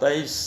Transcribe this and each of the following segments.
23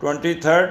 23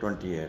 28,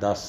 10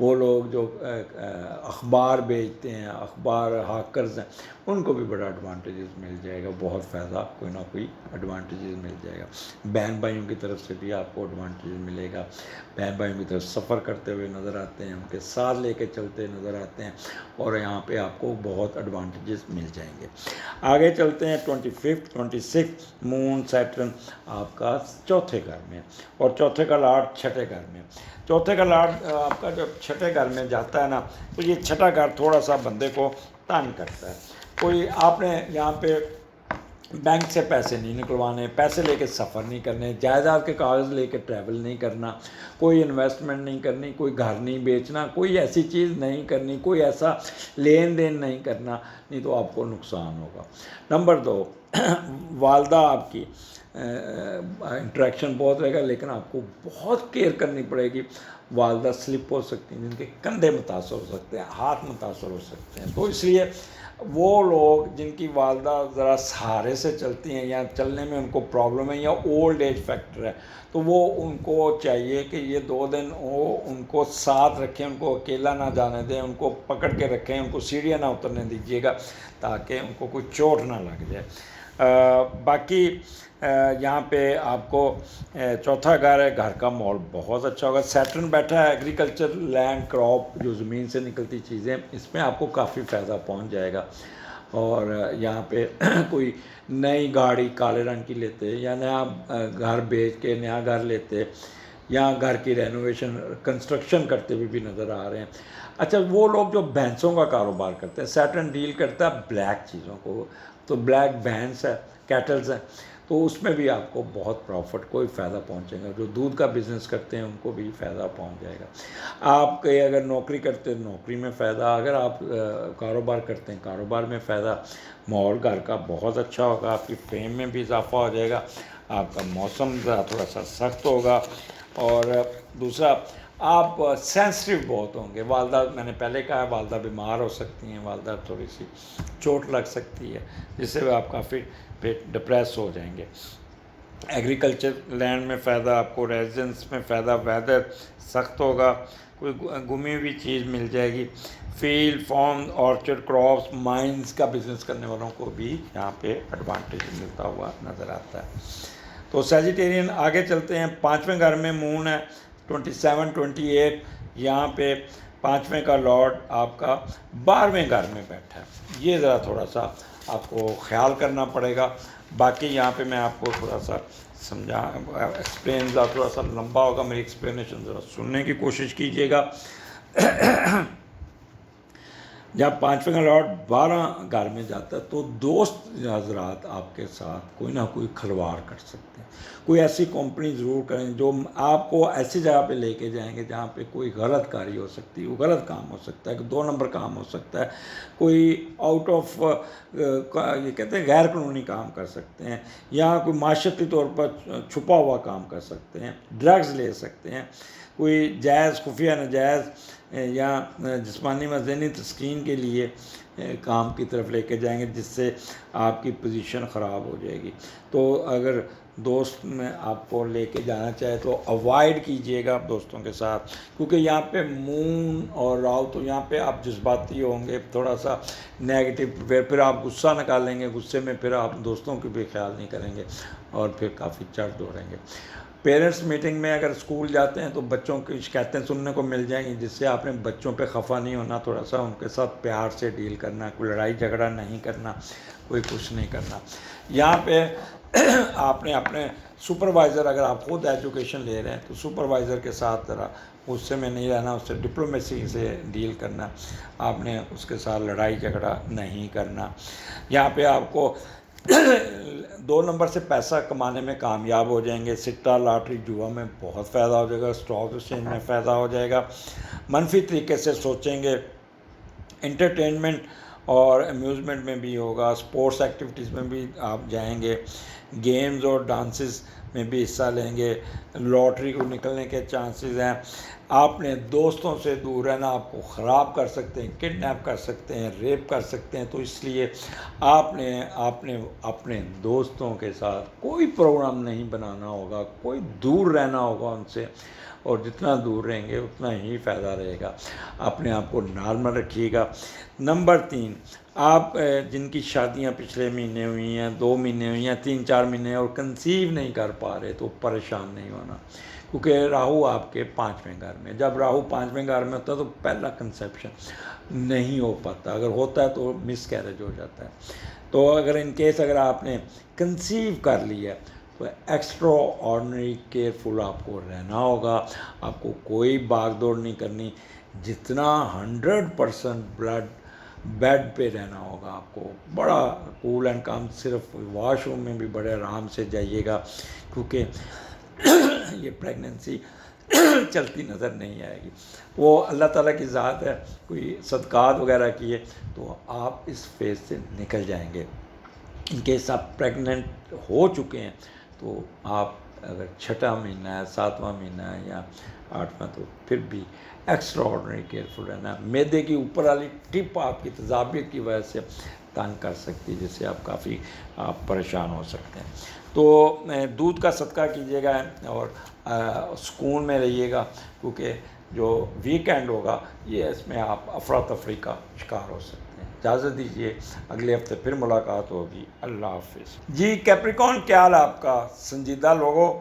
وہ لوگ جو اخبار بیچتے ہیں، اخبار ہاکرز ہیں، ان کو بھی بڑا ایڈوانٹیجز مل جائے گا، بہت فائدہ کوئی نہ کوئی ایڈوانٹیجز مل جائے گا۔ بہن بھائیوں کی طرف سے بھی آپ کو ایڈوانٹیج ملے گا، بہن بھائیوں کی طرف سفر کرتے ہوئے نظر آتے ہیں، ان کے ساتھ لے کے چلتے نظر آتے ہیں، اور یہاں پہ آپ کو بہت ایڈوانٹیجز مل جائیں گے۔ آگے چلتے ہیں 25 26 مون سیٹرن آپ کا چوتھے گھر میں، اور چوتھے کا لاڈ چھٹے گھر میں۔ چوتھے کا لاڈ آپ کا جب چھٹے گھر میں جاتا ہے نا، تو یہ چھٹا گھر تھوڑا سا بندے کو تنگ کرتا ہے۔ کوئی آپ نے یہاں پہ بینک سے پیسے نہیں نکلوانے، پیسے لے کے سفر نہیں کرنے، جائیداد کے کاغذ لے کے ٹریول نہیں کرنا، کوئی انویسٹمنٹ نہیں کرنی، کوئی گھر نہیں بیچنا، کوئی ایسی چیز نہیں کرنی، کوئی ایسا لین دین نہیں کرنا، نہیں تو آپ کو نقصان ہوگا۔ نمبر 2، والدہ آپ کی انٹریکشن بہت رہے گا، لیکن آپ کو بہت کیئر کرنی پڑے گی۔ والدہ سلپ ہو سکتی ہیں، جن کے کندھے متاثر ہو سکتے ہیں، ہاتھ متاثر ہو سکتے ہیں، تو اس لیے وہ لوگ جن کی والدہ ذرا سہارے سے چلتی ہیں، یا چلنے میں ان کو پرابلم ہے، یا اولڈ ایج فیکٹر ہے، تو وہ ان کو چاہیے کہ یہ 2 دن وہ ان کو ساتھ رکھیں، ان کو اکیلا نہ جانے دیں، ان کو پکڑ کے رکھیں، ان کو سیڑھیاں نہ اترنے دیجیے گا، تاکہ ان کو کوئی چوٹ نہ لگ جائے۔ باقی یہاں پہ آپ کو چوتھا گھر ہے، گھر کا ماحول بہت اچھا ہوگا۔ سیٹرن بیٹھا ہے، ایگریکلچر، لینڈ، کراپ، جو زمین سے نکلتی چیزیں، اس میں آپ کو کافی فائدہ پہنچ جائے گا۔ اور یہاں پہ کوئی نئی گاڑی کالے رنگ کی لیتے، یا نیا گھر بیچ کے نیا گھر لیتے، یا گھر کی رینوویشن کنسٹرکشن کرتے ہوئے بھی نظر آ رہے ہیں۔ اچھا، وہ لوگ جو بھینسوں کا کاروبار کرتے ہیں، سیٹرن ڈیل کرتا ہے بلیک چیزوں کو، تو بلیک بھینس ہے، کیٹلز ہیں، تو اس میں بھی آپ کو بہت پروفٹ، کوئی فائدہ پہنچے گا۔ جو دودھ کا بزنس کرتے ہیں ان کو بھی فائدہ پہنچ جائے گا۔ آپ کے اگر نوکری کرتے ہیں، نوکری میں فائدہ، اگر آپ کاروبار کرتے ہیں، کاروبار میں فائدہ۔ ماحول گھر کا بہت اچھا ہوگا، آپ کی فیم میں بھی اضافہ ہو جائے گا، آپ کا موسم تھوڑا سا سخت ہوگا، اور دوسرا آپ سینسٹیو بہت ہوں گے۔ والدہ، میں نے پہلے کہا، والدہ بیمار ہو سکتی ہیں، والدہ تھوڑی سی چوٹ لگ سکتی ہے، جس سے آپ کافی ڈپریس ہو جائیں گے۔ ایگریکلچر لینڈ میں فائدہ آپ کو، ریزیڈنس میں فائدہ، ویدر سخت ہوگا، کوئی گمی ہوئی چیز مل جائے گی۔ Field, form, orchard, crops, mines کا بزنس کرنے والوں کو بھی یہاں پہ ایڈوانٹیج ملتا ہوا نظر آتا ہے۔ تو سیجیٹیرین آگے چلتے ہیں۔ 5ویں گھر میں مون ہے، 27 28، یہاں پہ 5ویں کا لارڈ آپ کا 12ویں گھر میں بیٹھا ہے۔ یہ ذرا تھوڑا سا آپ کو خیال کرنا پڑے گا۔ باقی یہاں پہ میں آپ کو تھوڑا سا ایکسپلین، تھوڑا سا لمبا ہوگا، میری ایکسپلینیشن ذرا سننے کی کوشش کیجیے گا۔ جب 5ویں کا لارڈ 12 گھر میں جاتا ہے، تو دوست حضرات آپ کے ساتھ کوئی نہ کوئی کھلواڑ کر سکتے ہیں۔ کوئی ایسی کمپنی ضرور کریں جو آپ کو ایسی جگہ پہ لے کے جائیں گے جہاں پہ کوئی غلط کاری ہو سکتی ہے، وہ غلط کام ہو سکتا ہے، 2 نمبر کام ہو سکتا ہے، کوئی آؤٹ آف یہ کہتے ہیں غیر قانونی کام کر سکتے ہیں، یا کوئی معاشرتی طور پر چھپا ہوا کام کر سکتے ہیں، ڈرگز لے سکتے ہیں، کوئی جائز، خفیہ، ناجائز یا جسمانی و ذہنی تسکین کے لیے کام کی طرف لے کے جائیں گے، جس سے آپ کی پوزیشن خراب ہو جائے گی۔ تو اگر دوست میں آپ کو لے کے جانا چاہے تو اوائڈ کیجیے گا دوستوں کے ساتھ، کیونکہ یہاں پہ مون اور راہو، تو یہاں پہ آپ جذباتی ہوں گے، تھوڑا سا نیگیٹو، پھر آپ غصہ نکالیں گے، غصے میں پھر آپ دوستوں کی بھی خیال نہیں کریں گے، اور پھر کافی چڑھ دوڑیں گے۔ پیرنٹس میٹنگ میں اگر اسکول جاتے ہیں تو بچوں کی شکایتیں سننے کو مل جائیں گی، جس سے آپ نے بچوں پہ خفا نہیں ہونا، تھوڑا سا ان کے ساتھ پیار سے ڈیل کرنا، کوئی لڑائی جھگڑا نہیں کرنا، کوئی کچھ نہیں کرنا۔ یہاں پہ آپ نے اپنے سپروائزر، اگر آپ خود ایجوکیشن لے رہے ہیں تو سپروائزر کے ساتھ ذرا غصے میں نہیں رہنا، اس سے ڈپلومیسی سے ڈیل کرنا، آپ نے اس کے ساتھ لڑائی جھگڑا نہیں کرنا۔ یہاں پہ آپ کو 2 نمبر سے پیسہ کمانے میں کامیاب ہو جائیں گے۔ سٹہ، لاٹری، جوا میں بہت فائدہ ہو جائے گا، اسٹاک ایکسچینج میں فائدہ ہو جائے گا۔ منفی طریقے سے سوچیں گے، انٹرٹینمنٹ اور امیوزمنٹ میں بھی ہوگا، اسپورٹس ایکٹیویٹیز میں بھی آپ جائیں گے، گیمز اور ڈانسز میں بھی حصہ لیں گے، لاٹری کو نکلنے کے چانسز ہیں۔ آپ نے دوستوں سے دور رہنا، آپ کو خراب کر سکتے ہیں، کڈنیپ کر سکتے ہیں، ریپ کر سکتے ہیں، تو اس لیے آپ نے اپنے دوستوں کے ساتھ کوئی پروگرام نہیں بنانا ہوگا، کوئی دور رہنا ہوگا ان سے، اور جتنا دور رہیں گے اتنا ہی فائدہ رہے گا۔ اپنے آپ کو نارمل رکھیے گا۔ نمبر 3، آپ جن کی شادیاں پچھلے مہینے ہوئی ہیں، 2 مہینے ہوئی ہیں، 3-4 مہینے اور کنسیو نہیں کر پا رہے، تو پریشان نہیں ہونا، کیونکہ راہو آپ کے 5ویں گھر میں، جب راہو 5ویں گھر میں ہوتا ہے تو پہلا کنسیپشن نہیں ہو پاتا، اگر ہوتا ہے تو مس کیریج ہو جاتا ہے۔ تو اگر آپ نے کنسیو کر لیا تو ایکسٹرا آرڈنری کیئرفل آپ کو رہنا ہوگا، آپ کو کوئی بھاگ دوڑ نہیں کرنی، جتنا 100% بیڈ پہ رہنا ہوگا، آپ کو بڑا کول اینڈ کام، صرف واش روم میں بھی بڑے آرام سے جائیے گا، کیونکہ یہ پریگننسی چلتی نظر نہیں آئے گی، وہ اللہ تعالیٰ کی ذات ہے، کوئی صدقات وغیرہ کیے تو آپ اس فیز سے نکل جائیں گے۔ ان کیس آپ پریگننٹ ہو چکے ہیں تو آپ اگر 6واں مہینہ ہے، 7واں مہینہ ہے یا 8واں، تو پھر بھی ایکسٹرا آرڈنری کیئرفل رہنا ہے۔ معدے کی اوپر والی ٹپ آپ کی تذابیت کی وجہ سے تنگ کر سکتی ہے، جس سے آپ کافی پریشان ہو سکتے ہیں۔ تو دودھ کا صدقہ کیجیے گا اور سکون میں رہیے گا، کیونکہ جو ویکینڈ ہوگا یہ اس میں آپ افراتفری کا شکار ہو سکتے ہیں۔ اجازت دیجیے، اگلے ہفتے پھر ملاقات ہوگی۔ اللہ حافظ۔ جی کیپریکون، کیا حال آپ کا؟ سنجیدہ لوگوں،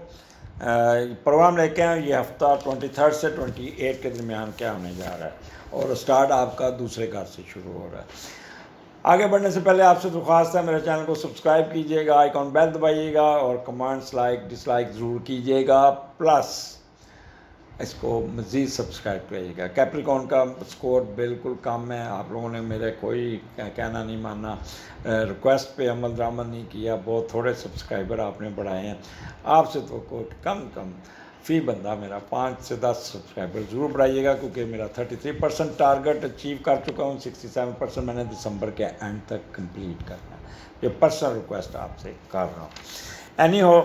پروگرام لے کے آئے، یہ ہفتہ 23 سے 28 کے درمیان کیا ہونے جا رہا ہے، اور اسٹارٹ آپ کا دوسرے گھر سے شروع ہو رہا ہے۔ آگے بڑھنے سے پہلے آپ سے درخواست ہے، میرے چینل کو سبسکرائب کیجیے گا، آئیکن بیل دبائیے گا، اور کمنٹس، لائک، ڈس لائک ضرور کیجیے گا، پلس اس کو مزید سبسکرائب کریے گا۔ کیپریکون کا سکور بالکل کم ہے، آپ لوگوں نے میرے کوئی کہنا نہیں ماننا، ریکویسٹ پہ عمل درآمد نہیں کیا، بہت تھوڑے سبسکرائبر آپ نے بڑھائے ہیں۔ آپ سے تو کم فی بندہ میرا 5 سے 10 سبسکرائبر ضرور بڑھائیے گا، کیونکہ میرا 33% ٹارگٹ اچیو کر چکا ہوں، 67% میں نے دسمبر کے اینڈ تک کمپلیٹ کرنا ہے۔ یہ پرسنل ریکویسٹ آپ سے کر رہا ہوں۔ اینی ہو،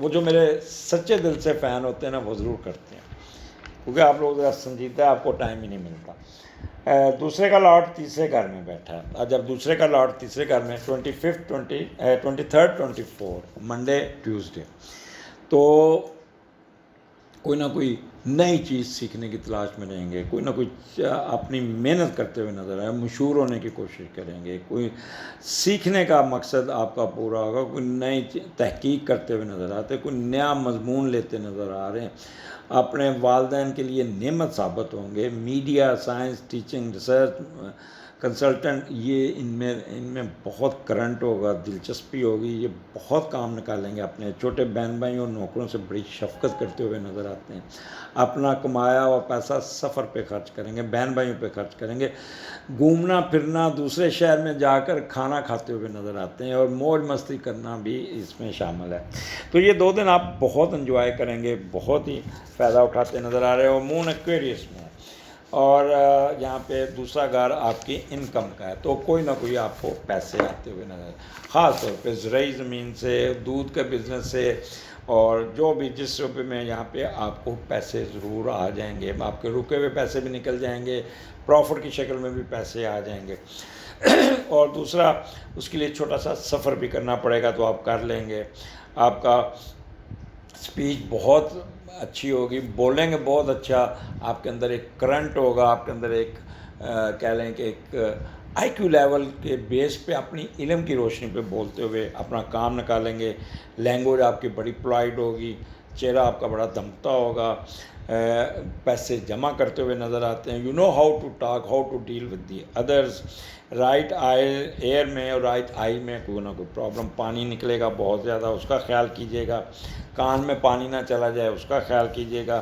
وہ جو میرے سچے دل سے فین ہوتے ہیں نا، وہ ضرور کرتے ہیں، کیونکہ آپ لوگ ذرا سنجیدہ، آپ کو ٹائم ہی نہیں ملتا۔ دوسرے کا لاٹ تیسرے گھر میں بیٹھا ہے، اور جب دوسرے کا لاٹ تیسرے گھر میں 23rd 24 منڈے ٹیوزڈے، تو کوئی نہ کوئی نئی چیز سیکھنے کی تلاش میں رہیں گے، کوئی نہ کوئی اپنی محنت کرتے ہوئے نظر آئے، مشہور ہونے کی کوشش کریں گے، کوئی سیکھنے کا مقصد آپ کا پورا ہوگا، کوئی نئی تحقیق کرتے ہوئے نظر آتے، کوئی نیا مضمون لیتے نظر آ رہے ہیں، اپنے والدین کے لیے نعمت ثابت ہوں گے۔ Media, science, teaching, research, consultant, یہ ان میں بہت کرنٹ ہوگا، دلچسپی ہوگی، یہ بہت کام نکالیں گے، اپنے چھوٹے بہن بھائیوں اور نوکروں سے بڑی شفقت کرتے ہوئے نظر آتے ہیں، اپنا کمایا ہوا پیسہ سفر پہ خرچ کریں گے، بہن بھائیوں پہ خرچ کریں گے، گھومنا پھرنا، دوسرے شہر میں جا کر کھانا کھاتے ہوئے نظر آتے ہیں، اور موج مستی کرنا بھی اس میں شامل ہے۔ تو یہ 2 دن آپ بہت انجوائے کریں گے، بہت ہی فائدہ اٹھاتے نظر آ رہے ہو۔ مون ایکویریس میں، اور یہاں پہ دوسرا گھر آپ کی انکم کا ہے، تو کوئی نہ کوئی آپ کو پیسے آتے ہوئے نظر، خاص طور پہ زرعی زمین سے، دودھ کے بزنس سے، اور جو بھی جس روپے میں یہاں پہ آپ کو پیسے ضرور آ جائیں گے، آپ کے رکے ہوئے پیسے بھی نکل جائیں گے، پروفٹ کی شکل میں بھی پیسے آ جائیں گے۔ اور دوسرا، اس کے لیے چھوٹا سا سفر بھی کرنا پڑے گا، تو آپ کر لیں گے۔ آپ کا اسپیچ بہت اچھی ہوگی، بولیں گے بہت اچھا، آپ کے اندر ایک کرنٹ ہوگا، آپ کے اندر ایک کہہ لیں کہ ایک آئی کیو لیول کے بیس پہ اپنی علم کی روشنی پہ بولتے ہوئے اپنا کام نکالیں گے۔ لینگویج آپ کی بڑی پلائڈ ہوگی، چہرہ آپ کا بڑا دمتا ہوگا، پیسے جمع کرتے ہوئے نظر آتے ہیں۔ You know how to talk, how to deal with the others. Right ear میں اور رائٹ آئی میں کوئی نہ کوئی پرابلم، پانی نکلے گا بہت زیادہ، اس کا خیال کیجیے گا، کان میں پانی نہ چلا جائے، اس کا خیال کیجیے گا۔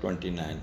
28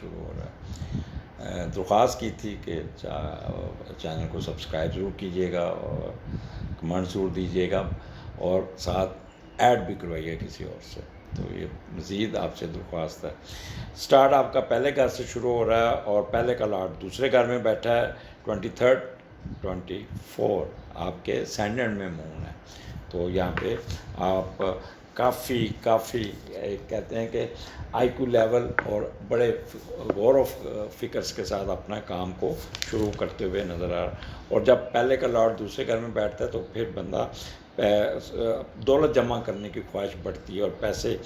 شروع ہو رہا ہے. درخواست کی تھی کہ چینل کو سبسکرائب ضرور کیجیے گا اور کمنٹ ضرور دیجیے گا اور ساتھ ایڈ بھی کروائیے کسی اور سے. تو یہ مزید آپ سے درخواست ہے. اسٹارٹ آپ کا پہلے گھر سے شروع ہو رہا ہے اور پہلے کا لاٹ دوسرے گھر میں بیٹھا ہے. 23 24 آپ کے سینڈنٹ میں مون ہے. تو یہاں پہ آپ کافی کہتے ہیں کہ آئی کیو لیول اور بڑے غور و فکر کے ساتھ اپنا کام کو شروع کرتے ہوئے نظر آ رہا. اور جب پہلے کا لاٹ دوسرے گھر میں بیٹھتا ہے تو پھر بندہ دولت جمع کرنے کی خواہش بڑھتی ہے اور پیسے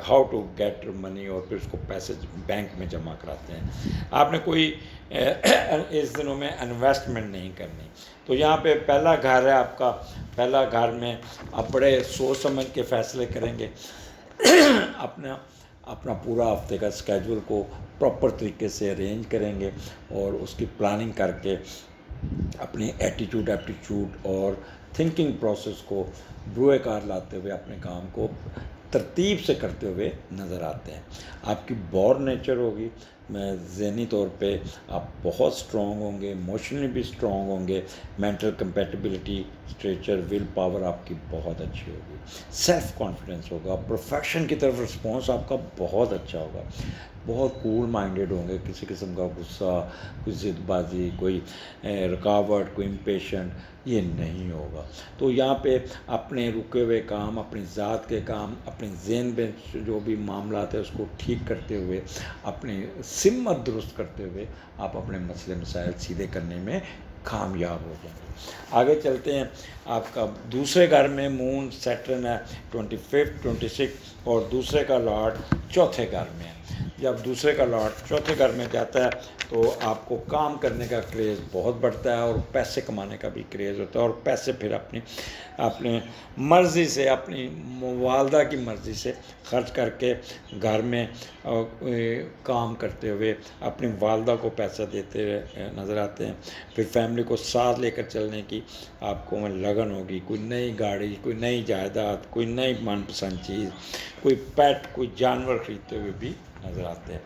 ہاؤ ٹو گیٹ منی اور پھر اس کو پیسے بینک میں جمع کراتے ہیں. آپ نے کوئی اس دنوں میں انویسٹمنٹ نہیں کرنی. تو یہاں پہ پہلا گھر ہے آپ کا. پہلا گھر میں آپ بڑے سوچ سمجھ کے فیصلے کریں گے. اپنا پورا ہفتے کا اسکیجول کو پراپر طریقے سے ارینج کریں گے اور اس کی پلاننگ کر کے اپنی ایپٹیچیوڈ اور تھنکنگ پروسیس کو بروئے کار لاتے ہوئے اپنے کام کو ترتیب سے کرتے ہوئے نظر آتے ہیں. آپ کی بور نیچر ہوگی. ذہنی طور پہ آپ بہت اسٹرانگ ہوں گے, ایموشنلی بھی اسٹرانگ ہوں گے. Mental compatibility, stretcher, will power آپ کی بہت اچھی ہوگی. سیلف کانفیڈنس ہوگا. پروفیشن کی طرف رسپانس آپ کا بہت اچھا ہوگا. بہت کول مائنڈیڈ ہوں گے. کسی قسم کا غصہ, کوئی ضد بازی, کوئی رکاوٹ, کوئی امپیشنٹ یہ نہیں ہوگا. تو یہاں پہ اپنے رکے ہوئے کام, اپنی ذات کے کام, اپنے ذہن میں جو بھی معاملات ہیں اس کو ٹھیک کرتے ہوئے, اپنی سمت درست کرتے ہوئے آپ اپنے مسئلے مسائل سیدھے کرنے میں کامیاب ہو جائیں گے. آگے چلتے ہیں. آپ کا دوسرے گھر میں مون سیٹرن ہے 25 26 اور دوسرے کا لاٹ چوتھے گھر میں ہے. جب دوسرے کا لاٹ چوتھے گھر میں جاتا ہے تو آپ کو کام کرنے کا کریز بہت بڑھتا ہے اور پیسے کمانے کا بھی کریز ہوتا ہے. اور پیسے پھر اپنی مرضی سے, اپنی والدہ کی مرضی سے خرچ کر کے گھر میں کام کرتے ہوئے اپنی والدہ کو پیسہ دیتے ہوئے نظر آتے ہیں. پھر فیملی کو ساتھ لے کر چلنے کی آپ کو لگن ہوگی. کوئی نئی گاڑی, کوئی نئی جائیداد, کوئی نئی من پسند چیز, کوئی پیٹ, کوئی جانور خریدتے ہوئے بھی نظر آتے ہیں.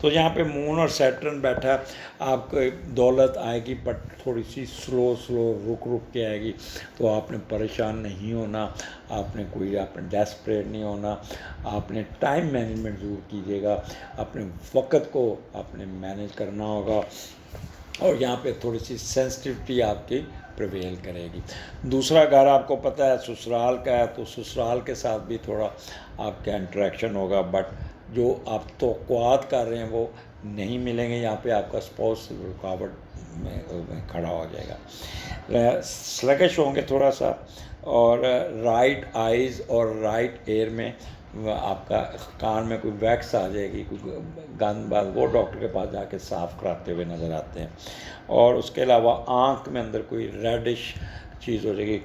تو یہاں پہ مون اور سیٹرن بیٹھا, آپ کو دولت آئے گی بٹ تھوڑی سی سلو رک کے آئے گی. تو آپ نے پریشان نہیں ہونا, آپ نے ڈیسپریٹ نہیں ہونا. آپ نے ٹائم مینجمنٹ ضرور کیجیے گا. اپنے وقت کو آپ نے مینیج کرنا ہوگا اور یہاں پہ تھوڑی سی سینسٹیوٹی آپ کی پریویل کرے گی. دوسرا گھر آپ کو پتہ ہے سسرال کا ہے, تو سسرال کے ساتھ بھی تھوڑا آپ کا انٹریکشن ہوگا بٹ جو آپ توقعات کر رہے ہیں وہ نہیں ملیں گے. یہاں پہ آپ کا اسپاؤس رکاوٹ میں کھڑا ہو جائے گا. سلگش ہوں گے تھوڑا سا اور رائٹ آئیز اور رائٹ ایئر میں آپ کا کان میں کوئی ویکس آ جائے گی, کوئی گند باز, وہ ڈاکٹر کے پاس جا کے صاف کراتے ہوئے نظر آتے ہیں. اور اس کے علاوہ آنکھ میں اندر کوئی ریڈش چیز ہو جائے گی,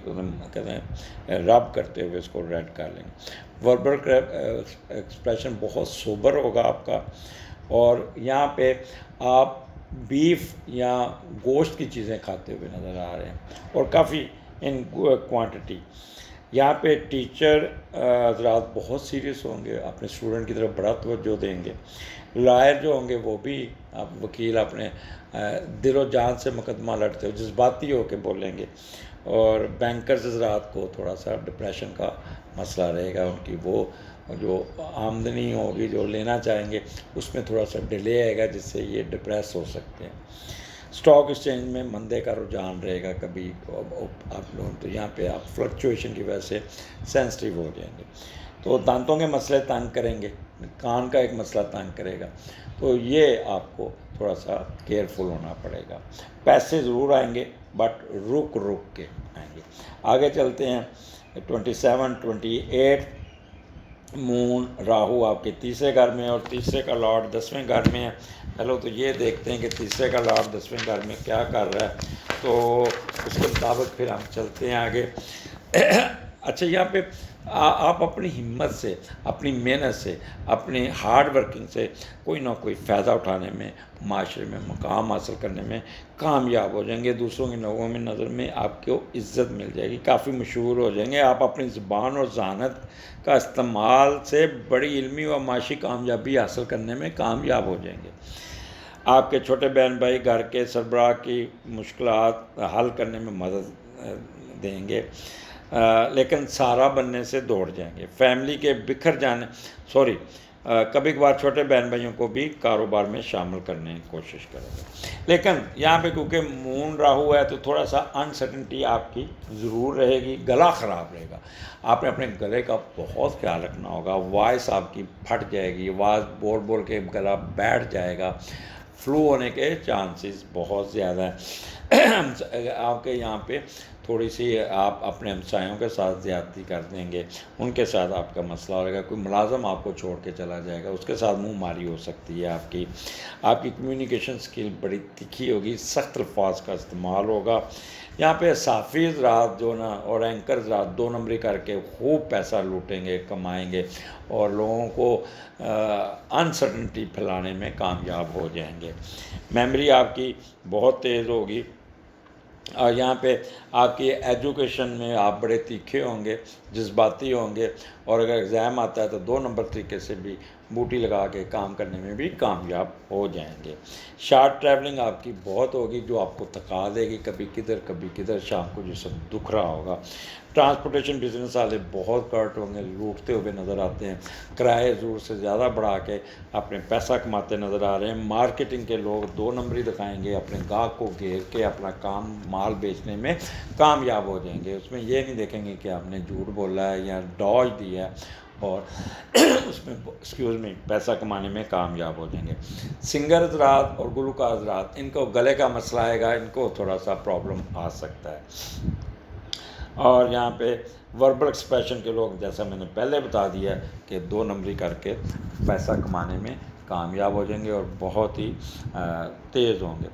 کہتے ہیں رب کرتے ہوئے اس کو ریڈ کر لیں گے. وربل ایکسپریشن بہت سوبر ہوگا آپ کا. اور یہاں پہ آپ بیف یا گوشت کی چیزیں کھاتے ہوئے نظر آ رہے ہیں اور کافی ان کوانٹٹی. یہاں پہ ٹیچر حضرات بہت سیریس ہوں گے, اپنے اسٹوڈنٹ کی طرف بڑا توجہ دیں گے. لائر جو ہوں گے وہ بھی, آپ وکیل اپنے دل و جان سے مقدمہ لڑتے ہو, جذباتی ہو کے بولیں گے. اور بینکرز حضرات کو تھوڑا سا ڈپریشن کا مسئلہ رہے گا. ان کی وہ جو آمدنی ہوگی جو لینا چاہیں گے اس میں تھوڑا سا ڈیلے آئے گا جس سے یہ ڈپریس ہو سکتے ہیں. اسٹاک ایکسچینج میں مندے کا رجحان رہے گا کبھی آپ لوگ, تو یہاں پہ آپ فلکچویشن کی وجہ سے سینسٹیو ہو جائیں گے. تو دانتوں کے مسئلے تنگ کریں گے, کان کا ایک مسئلہ تنگ کرے گا, تو یہ آپ کو تھوڑا سا کیئرفل ہونا پڑے گا. پیسے ضرور آئیں گے بٹ رک کے آئیں گے. آگے چلتے ہیں. 27 28 مون راہو آپ کے تیسرے گھر میں اور تیسرے کا لاٹ 10ویں گھر میں ہے. چلو تو یہ دیکھتے ہیں کہ تیسرے کا لاٹ 10ویں گھر میں کیا کر رہا ہے, تو اس کے مطابق پھر ہم چلتے ہیں آگے. اچھا, یہاں پہ آپ اپنی ہمت سے، اپنی محنت سے، اپنی ہارڈ ورکنگ سے کوئی نہ کوئی فائدہ اٹھانے میں، معاشرے میں مقام حاصل کرنے میں کامیاب ہو جائیں گے، دوسروں کی لوگوں میں نظر میں آپ کو عزت مل جائے گی، کافی مشہور ہو جائیں گے، آپ اپنی زبان اور ذہانت کا استعمال سے بڑی علمی و معاشی کامیابی حاصل کرنے میں کامیاب ہو جائیں گے۔ آپ کے چھوٹے بہن بھائی گھر کے سربراہ کی مشکلات حل کرنے میں مدد دیں گے، لیکن سارا بننے سے دوڑ جائیں گے، فیملی کے بکھر جانے کبھی کبھار چھوٹے بہن بھائیوں کو بھی کاروبار میں شامل کرنے کی کوشش کریں گے، لیکن یہاں پہ کیونکہ مون راہو ہے تو تھوڑا سا انسرٹنٹی آپ کی ضرور رہے گی، گلا خراب رہے گا، آپ نے اپنے گلے کا بہت خیال رکھنا ہوگا، وائس آپ کی پھٹ جائے گی، آواز بول بول کے گلا بیٹھ جائے گا، فلو ہونے کے چانسز بہت زیادہ ہیں، آپ کے یہاں پہ تھوڑی سی آپ اپنے ہمسایوں کے ساتھ زیادتی کر دیں گے، ان کے ساتھ آپ کا مسئلہ ہوگا، کوئی ملازم آپ کو چھوڑ کے چلا جائے گا، اس کے ساتھ منہ ماری ہو سکتی ہے آپ کی کمیونیکیشن سکل بڑی تکھی ہوگی، سخت الفاظ کا استعمال ہوگا، یہاں پہ صحافی حضرات جو نا اور اینکر حضرات 2 نمبری کر کے خوب پیسہ لوٹیں گے، کمائیں گے اور لوگوں کو انسرٹنٹی پھیلانے میں کامیاب ہو جائیں گے، میموری آپ کی بہت تیز ہوگی، اور یہاں پہ آپ کی ایجوکیشن میں آپ بڑے تیکھے ہوں گے، جذباتی ہوں گے، اور اگر ایگزام آتا ہے تو 2 نمبر طریقے سے بھی بوٹی لگا کے کام کرنے میں بھی کامیاب ہو جائیں گے، شارٹ ٹریولنگ آپ کی بہت ہوگی جو آپ کو تھکا دے گی، کبھی کدھر شام کو جسم دکھ رہا ہوگا، ٹرانسپورٹیشن بزنس والے بہت کرٹ ہوں گے، لوٹتے ہوئے نظر آتے ہیں، کرائے زور سے زیادہ بڑھا کے اپنے پیسہ کماتے نظر آ رہے ہیں، مارکیٹنگ کے لوگ 2 نمبری دکھائیں گے، اپنے گاہک کو گھیر کے اپنا کام مال بیچنے میں کامیاب ہو جائیں گے، اس میں یہ نہیں دیکھیں گے کہ آپ نے جھوٹ بولا ہے یا ڈاج دیا ہے، اور اس میں پیسہ کمانے میں کامیاب ہو جائیں گے، سنگر حضرات اور گلوکار حضرات ان کو گلے کا مسئلہ آئے گا، ان کو تھوڑا سا پرابلم آ سکتا ہے، اور یہاں پہ وربل ایکسپریشن کے لوگ جیسا میں نے پہلے بتا دیا کہ 2 نمبری کر کے پیسہ کمانے میں کامیاب ہو جائیں گے اور بہت ہی تیز ہوں گے،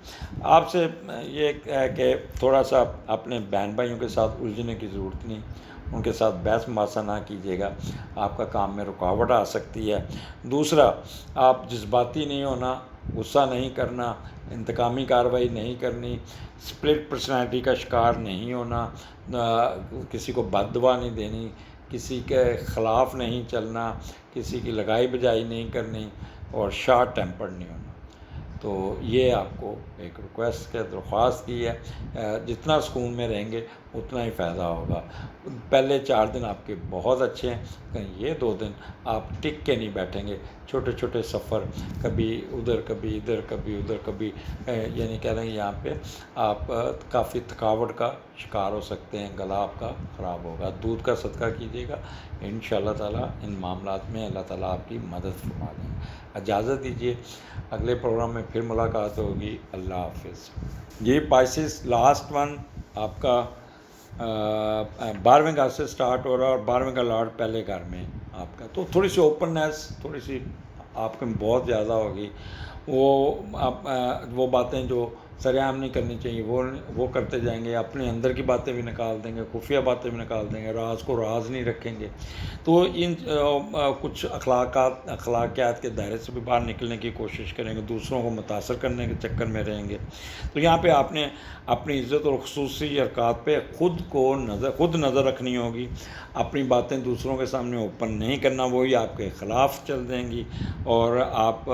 آپ سے یہ ہے کہ تھوڑا سا اپنے بہن بھائیوں کے ساتھ الجھنے کی ضرورت نہیں، ان کے ساتھ بحث مباحثہ نہ کیجیے گا، آپ کا کام میں رکاوٹ آ سکتی ہے، دوسرا آپ جذباتی نہیں ہونا، غصہ نہیں کرنا، انتقامی کارروائی نہیں کرنی، سپلٹ پرسنالٹی کا شکار نہیں ہونا، کسی کو بد دعا نہیں دینی، کسی کے خلاف نہیں چلنا، کسی کی لگائی بجائی نہیں کرنی، اور شارٹ ٹیمپرڈ نہیں ہونا، تو یہ آپ کو ایک ریکویسٹ کے درخواست کی ہے، جتنا سکون میں رہیں گے اتنا ہی فائدہ ہوگا، پہلے 4 دن آپ کے بہت اچھے ہیں، لیکن یہ 2 دن آپ ٹک کے نہیں بیٹھیں گے، چھوٹے چھوٹے سفر، کبھی ادھر کبھی ادھر کبھی ادھر کبھی، یعنی کہہ رہے ہیں یہاں پہ آپ کافی تھکاوٹ کا شکار ہو سکتے ہیں، گلا آپ کا خراب ہوگا، دودھ کا صدقہ کیجیے گا، انشاءاللہ تعالیٰ ان معاملات میں اللہ تعالیٰ آپ کی مدد فرما دیں گے، اجازت دیجیے، اگلے پروگرام میں پھر ملاقات ہوگی، اللہ حافظ۔ یہ پائسس لاسٹ ون آپ کا 12ویں گھر سے سٹارٹ ہو رہا ہے، اور 12ویں کا لارڈ پہلے گھر میں آپ کا، تو تھوڑی سی اوپننیس تھوڑی سی آپ میں بہت زیادہ ہوگی، وہ باتیں جو سرعام نہیں کرنی چاہیے وہ کرتے جائیں گے، اپنے اندر کی باتیں بھی نکال دیں گے، خفیہ باتیں بھی نکال دیں گے، راز کو راز نہیں رکھیں گے، تو ان کچھ اخلاقیات کے دائرے سے بھی باہر نکلنے کی کوشش کریں گے، دوسروں کو متاثر کرنے کے چکر میں رہیں گے، تو یہاں پہ آپ نے اپنی عزت اور خصوصی حرکات پہ خود نظر رکھنی ہوگی، اپنی باتیں دوسروں کے سامنے اوپن نہیں کرنا، وہی آپ کے خلاف چل دیں گی، اور آپ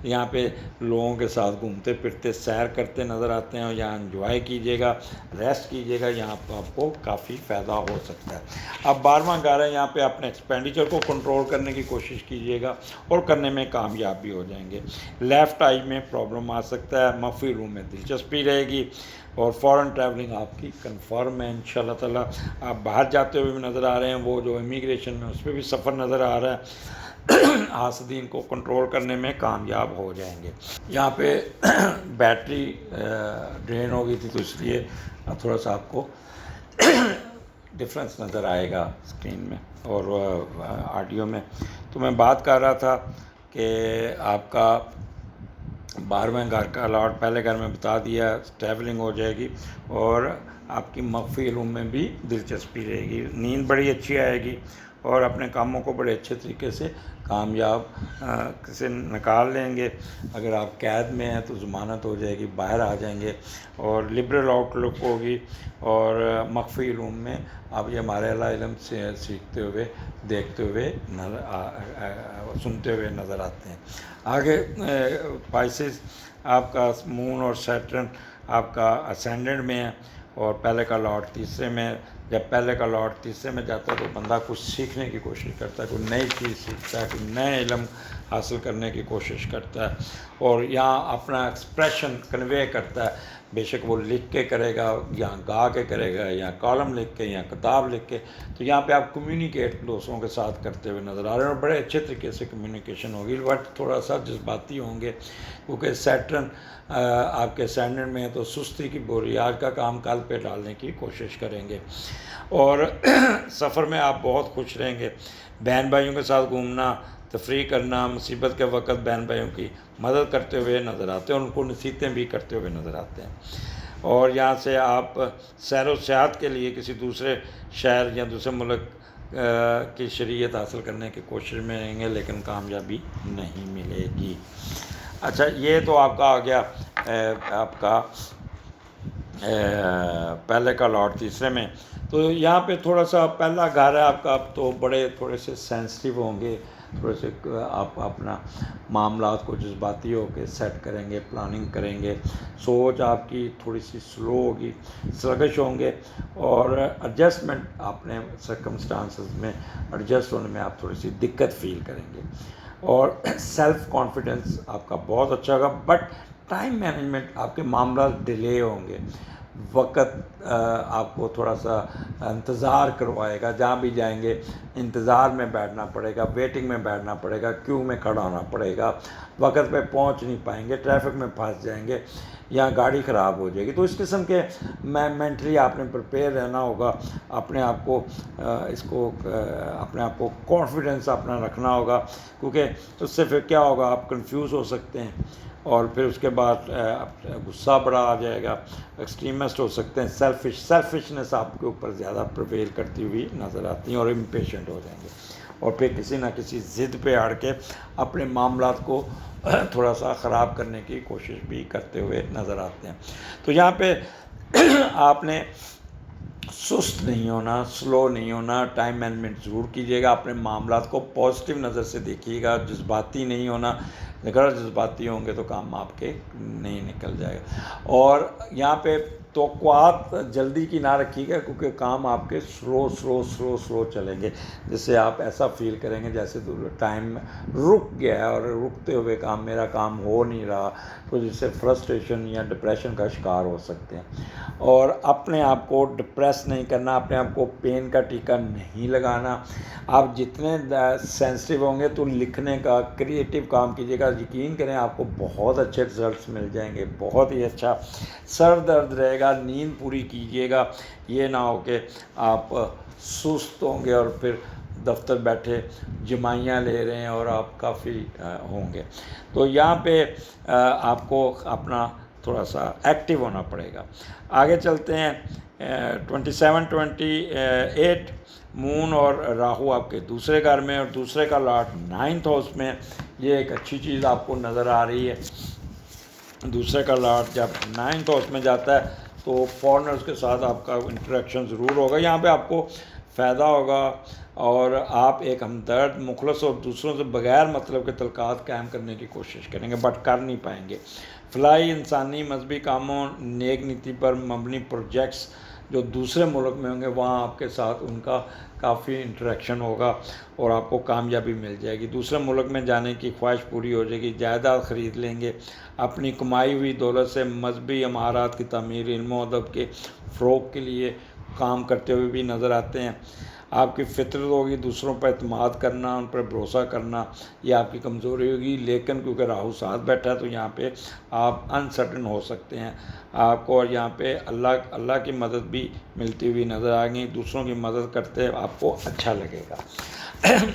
یہاں پہ لوگوں کے ساتھ گھومتے پھرتے سیر کرتے نظر آتے ہیں، یہاں انجوائے کیجیے گا، ریسٹ کیجیے گا، یہاں پہ آپ کو کافی فائدہ ہو سکتا ہے، اب 12واں گھر ہے، یہاں پہ اپنے ایکسپینڈیچر کو کنٹرول کرنے کی کوشش کیجیے گا اور کرنے میں کامیاب بھی ہو جائیں گے، لیفٹ آئی میں پرابلم آ سکتا ہے، مخفی روم میں دلچسپی رہے گی، اور فورن ٹریولنگ آپ کی کنفرم ہے انشاءاللہ تعالیٰ، آپ باہر جاتے ہوئے بھی نظر آ رہے ہیں، وہ جو امیگریشن میں اس پہ بھی سفر نظر آ رہا ہے، حاسدین کو کنٹرول کرنے میں کامیاب ہو جائیں گے، یہاں پہ بیٹری ڈرین ہو گئی تھی تو اس لیے تھوڑا سا آپ کو ڈفرینس نظر آئے گا اسکرین میں اور آڈیو میں، تو میں بات کر رہا تھا کہ آپ کا 12ویں گھر کا لاٹ پہلے گھر میں بتا دیا، ٹریولنگ ہو جائے گی، اور آپ کی مخفی علوم میں بھی دلچسپی رہے گی، نیند بڑی اچھی آئے گی، اور اپنے کاموں کو بڑے اچھے طریقے سے کامیاب سے نکال لیں گے. اگر آپ قید میں ہیں تو ضمانت ہو جائے گی، باہر آ جائیں گے، اور لبرل آؤٹ لک ہوگی، اور مخفی علوم میں آپ یہ ہمارے اعلیٰ علم سے سیکھتے ہوئے، دیکھتے ہوئے سنتے ہوئے نظر آتے ہیں. آگے پائسز آپ کا مون اور سیٹرن آپ کا اسینڈنٹ میں ہے، اور پہلے کا لاٹ تیسرے میں. جب پہلے کا لاٹ تیسرے میں جاتا ہے تو بندہ کچھ سیکھنے کی کوشش کرتا ہے، کوئی نئی چیز سیکھتا ہے، کوئی نئے علم حاصل کرنے کی کوشش کرتا ہے، اور یہاں اپنا ایکسپریشن کنوے کرتا ہے. بے شک وہ لکھ کے کرے گا، یا گا کے کرے گا، یا کالم لکھ کے، یا کتاب لکھ کے. تو یہاں پہ آپ کمیونیکیٹ دوسروں کے ساتھ کرتے ہوئے نظر آ رہے ہیں، اور بڑے اچھے طریقے سے کمیونیکیشن ہوگی. بٹ تھوڑا سا جذباتی ہوں گے، کیونکہ سیٹرن آپ کے اسینڈنٹ میں ہے، تو سستی کی بوری، آج کا کام کل پہ ڈالنے کی کوشش کریں گے. اور سفر میں آپ بہت خوش رہیں گے. بہن بھائیوں کے ساتھ گھومنا، تفریح کرنا، مصیبت کے وقت بہن بھائیوں کی مدد کرتے ہوئے نظر آتے ہیں، اور ان کو نصیحتیں بھی کرتے ہوئے نظر آتے ہیں. اور یہاں سے آپ سیر و سیاحت کے لیے کسی دوسرے شہر یا دوسرے ملک کی شریعت حاصل کرنے کی کوشش میں رہیں گے، لیکن کامیابی نہیں ملے گی. اچھا، یہ تو آپ کا آ گیا آپ کا پہلے کا لاٹ تیسرے میں. تو یہاں پہ تھوڑا سا پہلا گھر ہے آپ کا، اب تو بڑے تھوڑے سے سینسٹیو ہوں گے، تھوڑے سے آپ اپنا معاملات کو جذباتی ہو کے سیٹ کریں گے، پلاننگ کریں گے. سوچ آپ کی تھوڑی سی سلو ہوگی، سلگش ہوں گے، اور ایڈجسٹمنٹ اپنے سرکمسٹانسز میں ایڈجسٹ ہونے میں آپ تھوڑی سی دقت فیل کریں گے. اور سیلف کانفیڈنس آپ کا بہت اچھا ہوگا. بٹ ٹائم مینجمنٹ آپ کے معاملات ڈیلے ہوں گے، وقت آپ کو تھوڑا سا انتظار کروائے گا. جہاں بھی جائیں گے انتظار میں بیٹھنا پڑے گا، ویٹنگ میں بیٹھنا پڑے گا، کیوں میں کھڑا ہونا پڑے گا، وقت پہ پہنچ نہیں پائیں گے، ٹریفک میں پھنس جائیں گے، یا گاڑی خراب ہو جائے گی. تو اس قسم کے مینٹلی آپ نے پریپیئر رہنا ہوگا. اپنے آپ کو اپنے آپ کو کانفیڈنس اپنا رکھنا ہوگا، کیونکہ اس سے پھر کیا ہوگا، آپ کنفیوز ہو سکتے ہیں، اور پھر اس کے بعد غصہ بڑا آ جائے گا، ایکسٹریمسٹ ہو سکتے ہیں. سیلفشنس آپ کے اوپر زیادہ پریویل کرتی ہوئی نظر آتی ہیں، اور امپیشنٹ ہو جائیں گے، اور پھر کسی نہ کسی ضد پہ اڑ کے اپنے معاملات کو تھوڑا سا خراب کرنے کی کوشش بھی کرتے ہوئے نظر آتے ہیں. تو یہاں پہ آپ نے سست نہیں ہونا، سلو نہیں ہونا، ٹائم مینجمنٹ ضرور کیجیے گا. اپنے معاملات کو پازیٹیو نظر سے دیکھیے گا، جذباتی نہیں ہونا. اگر جذباتی ہوں گے تو کام آپ کے نہیں نکل جائے گا. اور یہاں پہ توقعات جلدی کی نہ رکھیے گا، کیونکہ کام آپ کے سلو چلیں گے، جس سے آپ ایسا فیل کریں گے جیسے ٹائم رک گیا ہے، اور رکتے ہوئے میرا کام ہو نہیں رہا، تو جس سے فرسٹریشن یا ڈپریشن کا شکار ہو سکتے ہیں. اور اپنے آپ کو ڈپریس نہیں کرنا، اپنے آپ کو پین کا ٹیکہ نہیں لگانا. آپ جتنے سینسٹیو ہوں گے تو لکھنے کا، کریٹیو کام کیجیے گا. یقین کریں آپ کو بہت اچھے رزلٹس مل جائیں گے، بہت ہی اچھا. سر درد رہے گا، نیند پوری کیجیے گا. یہ نہ ہو کہ آپ سست ہوں گے اور پھر دفتر بیٹھے جمائیاں لے رہے ہیں اور آپ کافی ہوں گے. تو یہاں پہ آپ کو اپنا تھوڑا سا ایکٹیو ہونا پڑے گا. آگے چلتے ہیں. 27-28 مون اور راہو آپ کے دوسرے گھر میں، اور دوسرے کا لاٹ 9th ہاؤس میں. یہ ایک اچھی چیز آپ کو نظر آ رہی ہے. دوسرے کا لاٹ جب 9th ہاؤس میں جاتا ہے تو فارنرز کے ساتھ آپ کا انٹریکشن ضرور ہوگا. یہاں پہ آپ کو فائدہ ہوگا، اور آپ ایک ہمدرد، مخلص اور دوسروں سے بغیر مطلب کے تعلقات قائم کرنے کی کوشش کریں گے، بٹ کر نہیں پائیں گے. فلاحی، انسانی، مذہبی کاموں، نیک نیتی پر مبنی پروجیکٹس جو دوسرے ملک میں ہوں گے، وہاں آپ کے ساتھ ان کا کافی انٹریکشن ہوگا، اور آپ کو کامیابی مل جائے گی. دوسرے ملک میں جانے کی خواہش پوری ہو جائے گی. جائیداد خرید لیں گے. اپنی کمائی ہوئی دولت سے مذہبی مہارات کی تعمیر، علم و ادب کے فروغ کے لیے کام کرتے ہوئے بھی نظر آتے ہیں. آپ کی فطرت ہوگی دوسروں پر اعتماد کرنا، ان پر بھروسہ کرنا، یہ آپ کی کمزوری ہوگی. لیکن کیونکہ راہو ساتھ بیٹھا ہے تو یہاں پہ آپ انسرٹن ہو سکتے ہیں آپ کو، اور یہاں پہ اللہ کی مدد بھی ملتی ہوئی نظر آئے گی. دوسروں کی مدد کرتے آپ کو اچھا لگے گا.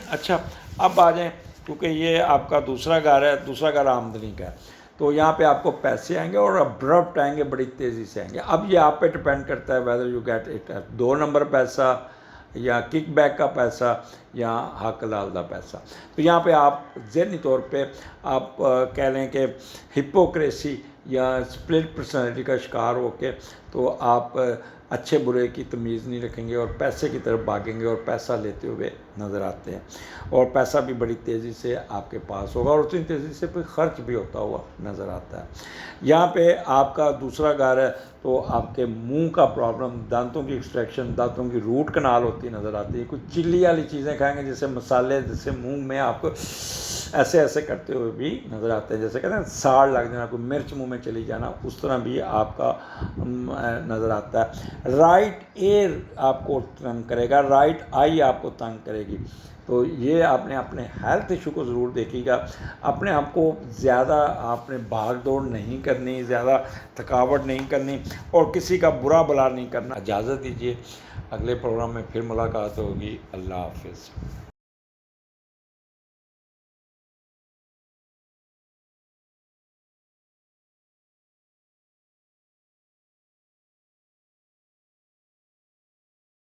اچھا، اب آ جائیں، کیونکہ یہ آپ کا دوسرا گھر ہے، دوسرا گھر آمدنی کا ہے، تو یہاں پہ آپ کو پیسے آئیں گے، اور ابرپٹ آئیں گے، بڑی تیزی سے آئیں گے. اب یہ آپ پہ ڈپینڈ کرتا ہے whether you get it 2 number پیسہ، یا کک بیک کا پیسہ، یا حق لالدہ پیسہ۔ تو یہاں پہ آپ ذہنی طور پہ آپ کہہ لیں کہ ہپوکریسی یا اسپلٹ پرسنالٹی کا شکار ہو کے تو آپ اچھے برے کی تمیز نہیں رکھیں گے اور پیسے کی طرف بھاگیں گے اور پیسہ لیتے ہوئے نظر آتے ہیں، اور پیسہ بھی بڑی تیزی سے آپ کے پاس ہوگا اور اتنی تیزی سے پھر خرچ بھی ہوتا ہوا نظر آتا ہے۔ یہاں پہ آپ کا دوسرا گھر ہے تو آپ کے منہ کا پرابلم، دانتوں کی ایکسٹریکشن، دانتوں کی روٹ کنال ہوتی نظر آتی ہے، کچھ چلی والی چیزیں کھائیں گے جیسے مسالے، جیسے منہ میں آپ کو ایسے ایسے کرتے ہوئے بھی نظر آتے ہیں، جیسے کہتے ہیں ساڑ لگ جانا، کوئی مرچ منہ میں چلی جانا، اس طرح بھی آپ کا نظر آتا ہے۔ رائٹ ایئر آپ کو تنگ کرے گا، رائٹ آئی آپ کو تنگ کرے گی۔ تو یہ آپ نے اپنے ہیلتھ ایشو کو ضرور دیکھیے گا، اپنے آپ کو زیادہ آپ نے بھاگ دوڑ نہیں کرنی، زیادہ تھکاوٹ نہیں کرنی، اور کسی کا برا بلا نہیں کرنا۔ اجازت دیجیے، اگلے پروگرام میں پھر ملاقات ہوگی۔ اللہ حافظ۔